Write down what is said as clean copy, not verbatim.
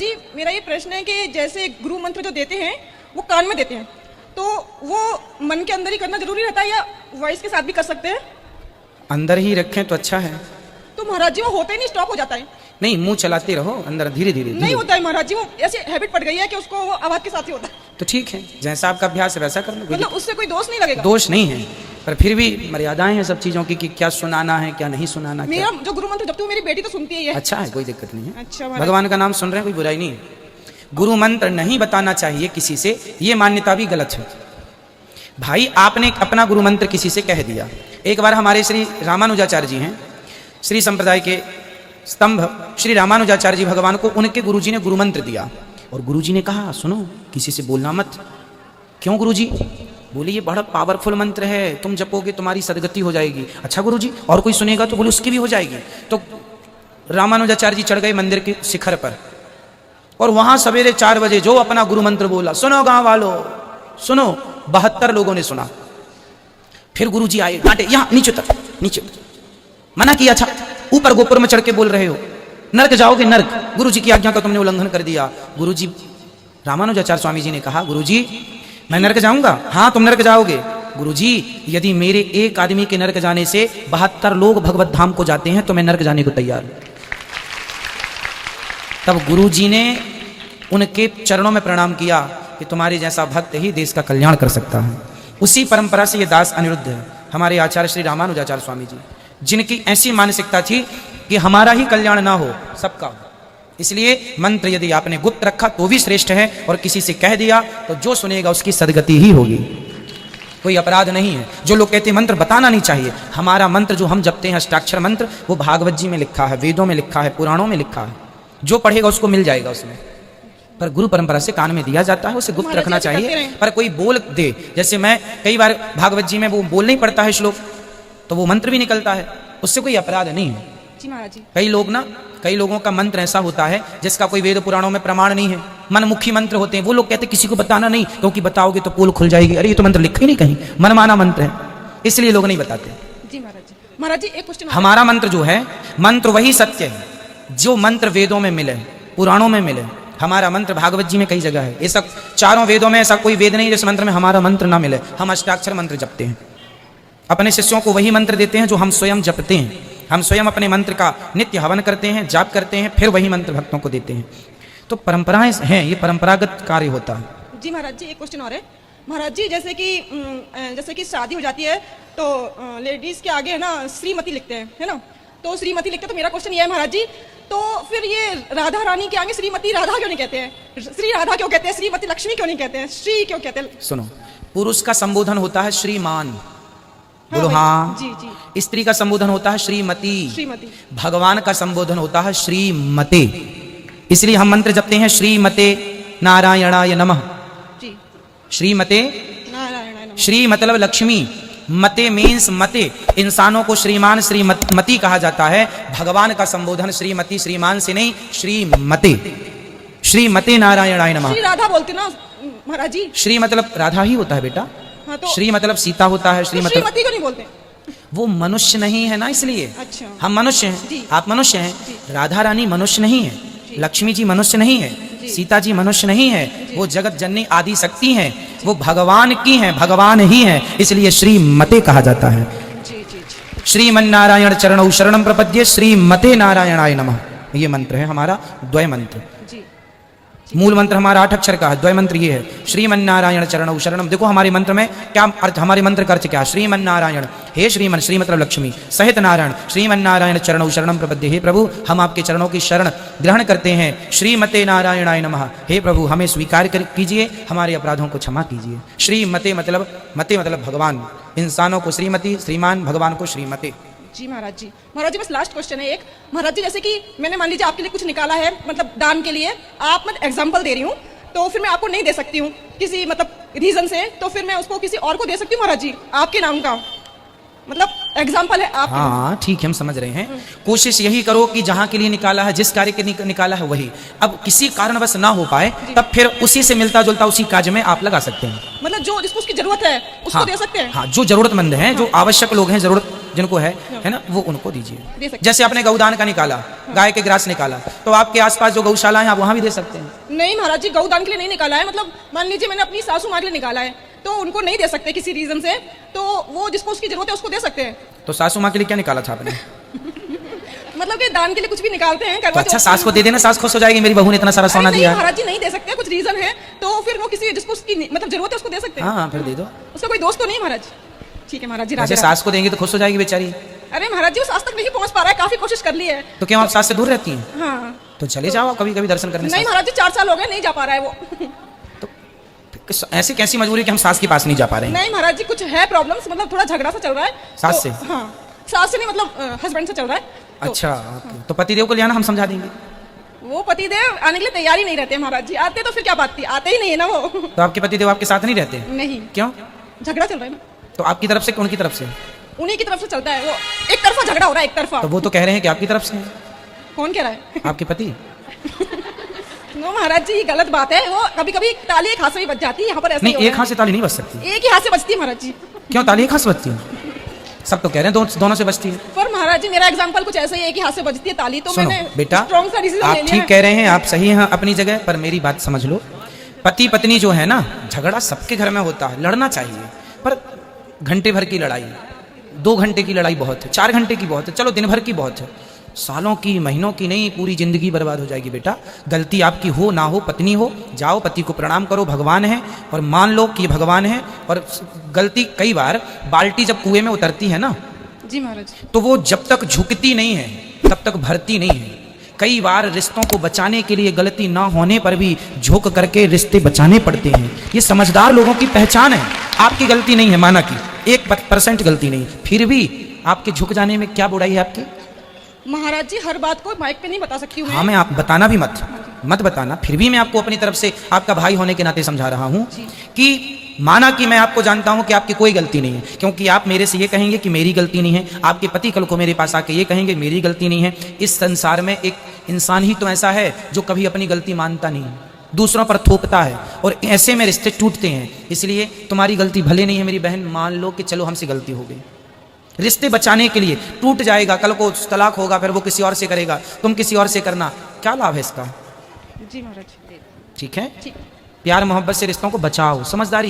जी, मेरा ये प्रश्न है कि जैसे गुरु मंत्र जो देते हैं वो कान में देते हैं, तो वो मन के अंदर ही करना जरूरी रहता है या वॉइस के साथ भी कर सकते हैं? अंदर ही रखें तो अच्छा है। तो महाराज जी वो होता ही नहीं, स्टॉप हो जाता है। नहीं, मुंह चलाते रहो, अंदर धीरे धीरे नहीं होता है महाराज जी, वो ऐसे हैबिट पड़ गई है कि उसको वो आवाज के साथ ही होता है। तो ठीक है, जैसा आपका अभ्यास है वैसा कर लो। मतलब उससे कोई दोष नहीं लगेगा? दोष नहीं है, पर फिर भी मर्यादाएं हैं सब चीजों की कि क्या सुनाना है क्या नहीं सुनाना। मेरा जो गुरु मंत्र जब तो मेरी बेटी तो सुनती है ये। अच्छा है, कोई दिक्कत नहीं है। अच्छा, भगवान का नाम सुन रहे हैं, कोई बुराई नहीं है। गुरु मंत्र नहीं बताना चाहिए किसी से, ये मान्यता भी गलत है। भाई आपने अपना गुरु मंत्र किसी से कह दिया। एक बार हमारे श्री रामानुजाचार्य जी हैं, श्री संप्रदाय के स्तंभ श्री रामानुजाचार्य जी भगवान को उनके गुरुजी ने गुरु मंत्र दिया और गुरुजी ने कहा सुनो किसी से बोलना मत। क्यों गुरुजी? बोले ये बड़ा पावरफुल मंत्र है, तुम जपोगे तुम्हारी सदगति हो जाएगी। अच्छा गुरुजी, और कोई सुनेगा? तो बोले उसकी भी हो जाएगी। तो रामानुजाचार्य जी चढ़ गए मंदिर के शिखर पर और वहां सवेरे 4 बजे जो अपना गुरु मंत्र बोला, सुनो गांव वालों सुनो, 72 लोगों ने सुना। फिर गुरुजी आए, डांटे, यहाँ नीचे उतर, नीचे उतर। मना किया था, ऊपर गोपुर में चढ़ के बोल रहे हो, नरक जाओगे नरक, गुरुजी की आज्ञा का तुमने उल्लंघन कर दिया। गुरुजी रामानुजाचार्य स्वामी जी ने कहा गुरुजी मैं नरक जाऊंगा? हाँ तुम नरक जाओगे। गुरुजी यदि मेरे एक आदमी के नरक जाने से 72 लोग भगवत धाम को जाते हैं तो मैं नरक जाने को तैयार हूं। तब गुरुजी ने उनके चरणों में प्रणाम किया कि तुम्हारे जैसा भक्त ही देश का कल्याण कर सकता है। उसी परंपरा से ये दास अनिरुद्ध है, हमारे आचार्य श्री रामानुजाचार्य स्वामी जी, जिनकी ऐसी मानसिकता थी कि हमारा ही कल्याण ना हो सबका हो। इसलिए मंत्र यदि आपने गुप्त रखा तो भी श्रेष्ठ है, और किसी से कह दिया तो जो सुनेगा उसकी सदगति ही होगी, कोई अपराध नहीं है। जो लोग कहते हैं मंत्र बताना नहीं चाहिए, हमारा मंत्र जो हम जपते हैं अष्टाक्षर मंत्र, वो भागवत जी में लिखा है, वेदों में लिखा है, पुराणों में लिखा है, जो पढ़ेगा उसको मिल जाएगा उसमें। पर गुरु परंपरा से कान में दिया जाता है, उसे गुप्त रखना चाहिए। पर कोई बोल दे, जैसे मैं कई बार भागवत जी में वो बोल नहीं पड़ता है श्लोक, तो वो मंत्र भी निकलता है, उससे कोई अपराध नहीं है। जी महाराज जी। कई लोगों का मंत्र ऐसा होता है जिसका कोई वेद पुराणों में प्रमाण नहीं है, मनमुखी मंत्र होते हैं। वो लोग कहते हैं किसी को बताना नहीं, क्योंकि बताओगे तो पोल खुल जाएगी। अरे ये तो मंत्र लिखा ही नहीं कहीं, मनमाना मंत्र है, इसलिए लोग नहीं बताते। जी महाराज जी। महाराज जी एक क्वेश्चन, हमारा मंत्र जो है, मंत्र वही सत्य है जो मंत्र वेदों में मिले, पुराणों में मिले। हमारा मंत्र भागवत जी में कई जगह है, ऐसा 4 वेदों में ऐसा कोई वेद नहीं जिस मंत्र में हमारा मंत्र ना मिले। हम अष्टाक्षर मंत्र जपते हैं, अपने शिष्यों को वही मंत्र देते हैं जो हम स्वयं जपते हैं। हम स्वयं अपने मंत्र का नित्य हवन करते हैं, जाप करते हैं, फिर वही मंत्र भक्तों को देते हैं। तो परंपराएं हैं, ये परंपरागत कार्य होता है। जी महाराज जी एक क्वेश्चन और है। महाराज जी जैसे कि शादी हो जाती है तो लेडीज के आगे है ना श्रीमती लिखते हैं, है ना, तो श्रीमती लिखते हैं। तो मेरा क्वेश्चन ये है महाराज जी, तो फिर ये राधा रानी के आगे श्रीमती राधा क्यों नहीं कहते हैं? श्री राधा क्यों कहते हैं? श्रीमती लक्ष्मी क्यों नहीं कहते हैं? श्री क्यों कहते हैं? सुनो, पुरुष का संबोधन होता है श्रीमान, बोलो हाँ। जी जी। स्त्री का संबोधन होता है श्रीमती। श्रीमती। भगवान का संबोधन होता है श्रीमते। इसलिए हम मंत्र जपते हैं श्रीमते नारायणाय नमः। जी। श्रीमते नारायणाय नमः। श्री मतलब लक्ष्मी, मते मीन्स मते, इंसानों को श्रीमान श्रीमती कहा जाता है। भगवान का संबोधन श्रीमती, श्रीमान से नहीं, श्रीमते। श्रीमते नारायणाय नमः। श्री राधा बोलते ना महाराज जी? श्री मतलब राधा ही होता है बेटा। हाँ, तो श्री मतलब सीता होता है। श्री मतलब श्रीमती क्यों नहीं बोलते? वो मनुष्य नहीं है ना, इसलिए। अच्छा। हम मनुष्य हैं, जी। आप मनुष्य हैं, राधा रानी मनुष्य नहीं है, लक्ष्मी जी मनुष्य नहीं है, सीता जी मनुष्य नहीं है, वो जगत जननी आदि शक्ति हैं, वो भगवान की हैं, भगवान ही हैं, इसलिए श्रीमते कहा जाता है। जी जी। श्रीमन्नारायण चरणौ शरणं प्रपद्ये श्रीमते नारायणाय नमः। ये मंत्र है हमारा द्वय मंत्र। मूल मंत्र हमारा 8 अक्षर का है, द्वय मंत्र ये है श्रीमन्नारायण चरणौ शरणम। देखो हमारे मंत्र में क्या अर्थ, हमारे मंत्र का अर्थ क्या? श्रीमन्नारायण, हे श्रीमन, श्री मतलब लक्ष्मी, सहित नारायण, श्रीमन्नारायण चरणौ शरणम प्रपद्ये, हे प्रभु हम आपके चरणों की शरण ग्रहण करते हैं। श्रीमते नारायणाय नमः, हे प्रभु हमें स्वीकार कीजिए, हमारे अपराधों को क्षमा कीजिए। श्रीमते मतलब, मते मतलब भगवान, इंसानों को श्रीमती, श्रीमान, भगवान को श्रीमते। जी महाराज जी। महाराज जी बस लास्ट क्वेश्चन है एक। महाराज जी जैसे कि मैंने मान लीजिए आपके लिए कुछ निकाला है, मतलब दान के लिए, आप मैं एग्जांपल दे रही हूँ, तो फिर मैं आपको नहीं दे सकती हूँ किसी मतलब रीजन से, तो फिर मैं उसको किसी और को दे सकती हूँ महाराज जी आपके नाम का, मतलब एग्जाम्पल है आप। हाँ ठीक है, हम समझ रहे हैं। कोशिश यही करो कि जहाँ के लिए निकाला है, जिस कार्य के निकाला है वही, अब किसी कारणवश ना हो पाए तब फिर उसी से मिलता जुलता उसी कार्य में आप लगा सकते हैं। मतलब जो जिसको उसकी जरूरत है उसको हाँ, दे सकते हैं। हाँ, जो जरूरतमंद है, जो आवश्यक लोग हैं, जरूरत जिनको है ना, वो उनको दे दीजिए। सकते हैं। जैसे आपने गौदान का निकाला, गाय के ग्रास निकाला, तो आपके आसपास जो गौशाला है आप वहां भी दे सकते हैं। नहीं महाराज जी, गौदान के लिए नहीं निकाला है। मतलब मान लीजिए मैंने अपनी सासू माँ के लिए निकाला है, तो उनको नहीं दे सकते किसी रीजन से, तो वो जिसको उसकी जरूरत है उसको दे सकते हैं। तो सासू माँ के लिए क्या निकाला था आपने? मतलब कि दान के लिए कुछ भी निकालते हैं। तो अच्छा, सास को दे देना, सास खुश हो जाएगी, मेरी बहू ने इतना सारा अरे सोना नहीं दिया। महाराज जी, नहीं दे सकते, कुछ रीजन है, तो फिर वो किसी जिसको उसकी मतलब जरूरत है उसको दे सकते हैं। हाँ फिर दे दो। उसका कोई दोस्त तो नहीं महाराज? ठीक है महाराज जी। वैसे राधे सास को देंगे तो खुश हो जाएगी बेचारी। राधे। अरे महाराज जी, उस आज तक नहीं पहुंच पा रहा है, काफी कोशिश कर ली है। तो क्यों आप सास से दूर रहती हैं? हाँ। तो चले जाओ कभी कभी दर्शन करने। नहीं महाराज जी, 4 साल हो गए, नहीं जा पा रहा है वो। ऐसी कैसी मजबूरी कि हम सास के पास नहीं जा पा रहे हैं? नहीं महाराज जी, कुछ है प्रॉब्लम्स, मतलब थोड़ा झगड़ा सा चल रहा है सास तो, से? हाँ, सास से नहीं, मतलब हस्बैंड से चल रहा है। तो, अच्छा, तो पतिदेव को ले आना, हम समझा देंगे। वो पतिदेव आने के लिए तैयार ही नहीं रहते महाराज जी। आते तो फिर क्या बात थी, आते ही नहीं है ना वो। तो आपके पतिदेव आपके साथ नहीं रहते? नहीं। क्यों? झगड़ा चल रहा है ना। तो आपकी तरफ से कि उनकी तरफ से? उन्हीं की तरफ से चलता है वो, एक तरफा झगड़ा हो रहा है, एक तरफा। तो वो तो कह रहे हैं कि आपकी तरफ से है। कौन कह रहा है? आपके पति। नो महाराज जी, ये गलत बात है। वो कभी कभी ताली एक हाथ से भी बच जाती है, यहाँ पर ऐसा नहीं, ही हो एक रहा हाथ से ताली नहीं बज सकती। है। एक ही हाथ से बजती है महाराज जी। क्यों, ताली एक हाथ से बजती है? सब तो कह रहे हैं दोनों से बजती है। पर महाराज जी, मेरा एग्जांपल कुछ ऐसा ही है, एक ही हाथ से बजती है ताली, तो सुनो मैंने बेटा, स्ट्रॉन्ग सा डिसीजन ले आप लिया ठीक है। कह रहे हैं, आप सही हैं अपनी जगह, पर मेरी बात समझ लो। पति पत्नी जो है ना, झगड़ा सबके घर में होता है, लड़ना चाहिए, पर घंटे भर की लड़ाई, 2 घंटे की लड़ाई बहुत है, 4 घंटे की बहुत है, चलो दिन भर की बहुत है, सालों की महीनों की नहीं, पूरी जिंदगी बर्बाद हो जाएगी। बेटा, गलती आपकी हो ना हो, पत्नी हो, जाओ पति को प्रणाम करो, भगवान है, और मान लो कि ये भगवान है। और गलती, कई बार बाल्टी जब कुएं में उतरती है ना, जी महाराज, तो वो जब तक झुकती नहीं है तब तक भरती नहीं है। कई बार रिश्तों को बचाने के लिए गलती ना होने पर भी झुक करके रिश्ते बचाने पड़ते हैं। ये समझदार लोगों की पहचान है। आपकी गलती नहीं है, माना कि 1% गलती नहीं, फिर भी आपके झुक जाने में क्या बुराई है आपकी? महाराज जी, हर बात को माइक पे नहीं बता सकती हूँ हाँ, मैं आप बताना भी मत बताना, फिर भी मैं आपको अपनी तरफ से आपका भाई होने के नाते समझा रहा हूँ कि माना कि मैं आपको जानता हूं कि आपकी कोई गलती नहीं है, क्योंकि आप मेरे से ये कहेंगे कि मेरी गलती नहीं है, आपके पति कल को मेरे पास आके ये कहेंगे मेरी गलती नहीं है। इस संसार में एक इंसान ही तो ऐसा है जो कभी अपनी गलती मानता नहीं, दूसरों पर थोपता है, और ऐसे में रिश्ते टूटते हैं। इसलिए तुम्हारी गलती भले नहीं है मेरी बहन, मान लो कि चलो हमसे गलती हो गई, रिश्ते बचाने के लिए टूट जाएगा, कल को तलाक होगा, फिर वो किसी और से करेगा, तुम किसी और से करना, क्या लाभ है इसका? जी महाराज। ठीक है, ठीक। प्यार मोहब्बत से रिश्तों को बचाओ, समझदारी